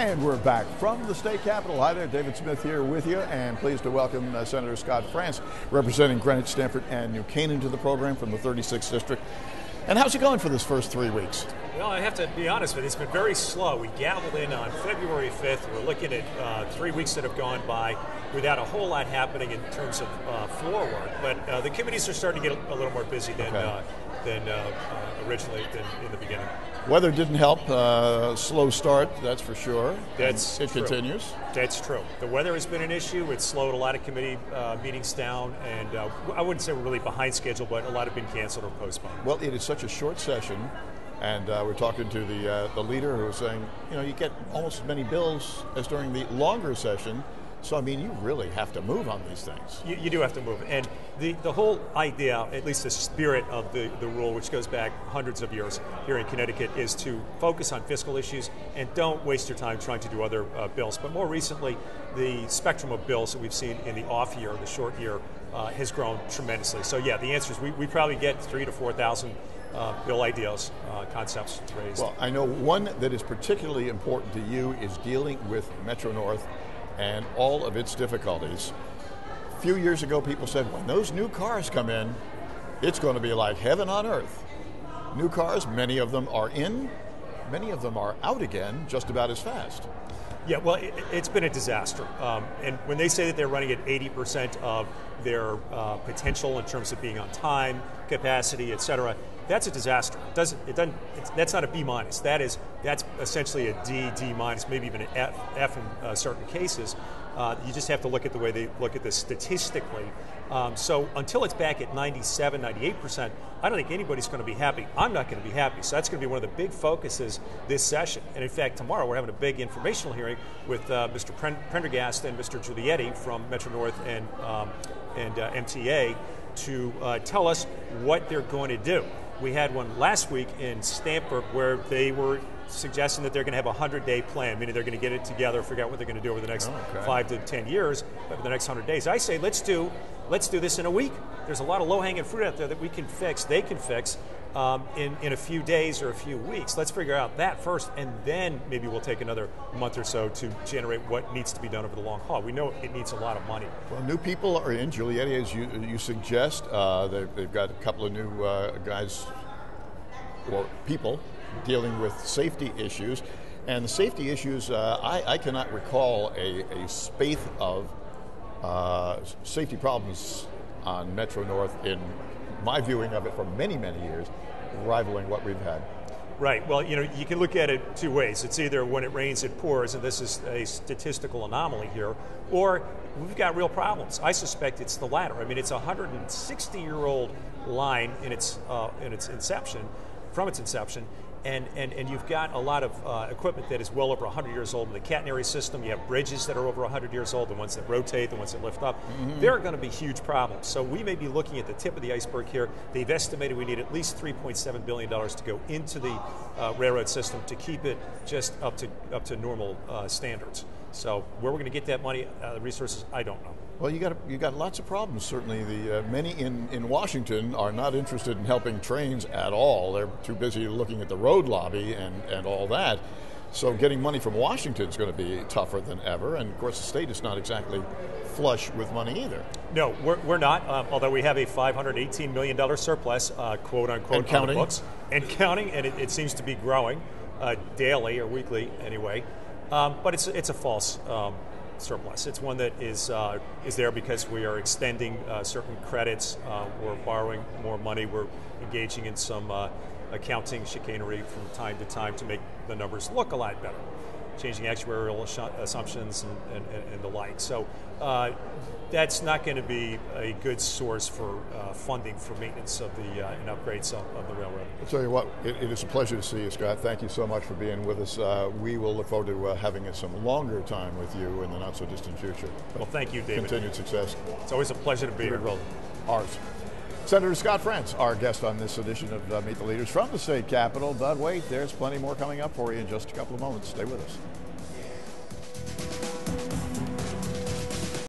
And we're back from the state capitol. Hi there, David Smith here with you, and pleased to welcome Senator Scott Frantz, representing Greenwich, Stamford, and New Canaan to the program from the 36th District. And how's it going for this first 3 weeks? Well, I have to be honest with you, it's been very slow. We gavelled in on February 5th. We're looking at 3 weeks that have gone by without a whole lot happening in terms of floor work. But the committees are starting to get a little more busy than originally in the beginning. Weather didn't help. Slow start, that's for sure. It continues. That's true. The weather has been an issue. It's slowed a lot of committee meetings down, and I wouldn't say we're really behind schedule, but a lot have been canceled or postponed. Well, it is such a short session, and we're talking to the leader who was saying, you know, you get almost as many bills as during the longer session. So, I mean, you really have to move on these things. You do have to move. And the whole idea, at least the spirit of the rule, which goes back hundreds of years here in Connecticut, is to focus on fiscal issues and don't waste your time trying to do other bills. But more recently, the spectrum of bills that we've seen in the off year, the short year, has grown tremendously. So, yeah, the answer is we probably get 3,000 to 4,000 bill ideas, concepts raised. Well, I know one that is particularly important to you is dealing with Metro North and all of its difficulties. A few years ago, people said, when those new cars come in, it's going to be like heaven on earth. New cars, many of them are in, many of them are out again just about as fast. Yeah, well, it's been a disaster. And when they say that they're running at 80% of their potential in terms of being on time, capacity, et cetera, that's a disaster. That's not a B minus. That's essentially a D minus, maybe even an F in certain cases. You just have to look at the way they look at this statistically. So until it's back at 97, 98%, I don't think anybody's going to be happy. I'm not going to be happy. So that's going to be one of the big focuses this session. And in fact, tomorrow we're having a big informational hearing with Mr. Prendergast and Mr. Giulietti from Metro North and MTA to tell us what they're going to do. We had one last week in Stamford where they were suggesting that they're going to have a 100-day plan, meaning they're going to get it together, figure out what they're going to do over the next 5 to 10 years, over the next 100 days. I say let's do this in a week. There's a lot of low-hanging fruit out there that we can fix, they can fix in a few days or a few weeks. Let's figure out that first, and then maybe we'll take another month or so to generate what needs to be done over the long haul. We know it needs a lot of money. Well, new people are in, Giulietti, as you suggest. They've got a couple of new guys or people dealing with safety issues. And the safety issues, I cannot recall a spate of safety problems on Metro North in my viewing of it for many, many years, rivaling what we've had. Right. Well, you know, you can look at it two ways. It's either when it rains, it pours, and this is a statistical anomaly here, or we've got real problems. I suspect it's the latter. I mean, it's a 160-year-old line in its inception, from its inception, and you've got a lot of equipment that is well over 100 years old in the catenary system. You have bridges that are over 100 years old, the ones that rotate, the ones that lift up. There are going to be huge problems. So we may be looking at the tip of the iceberg here. They've estimated we need at least $3.7 billion to go into the railroad system to keep it just up to normal standards. So where we're going to get that money, the resources, I don't know. Well, you got lots of problems. Certainly, the many in Washington are not interested in helping trains at all. They're too busy looking at the road lobby and all that. So getting money from Washington is going to be tougher than ever. And of course, the state is not exactly flush with money either. No, we're not. Although we have a $518 million surplus, quote unquote, on the books, and counting, and it seems to be growing daily or weekly anyway. But it's a false surplus. It's one that is there because we are extending certain credits. We're borrowing more money. We're engaging in some accounting chicanery from time to time to make the numbers look a lot better, changing actuarial assumptions and the like. So that's not going to be a good source for funding for maintenance of the and upgrades of the railroad. I'll tell you what, it is a pleasure to see you, Scott. Thank you so much for being with us. We will look forward to having some longer time with you in the not so distant future. Well, thank you, David. Continued success. It's always a pleasure to be here. Ours. Senator Scott Frantz, our guest on this edition of Meet the Leaders from the state capitol. But wait, there's plenty more coming up for you in just a couple of moments. Stay with us.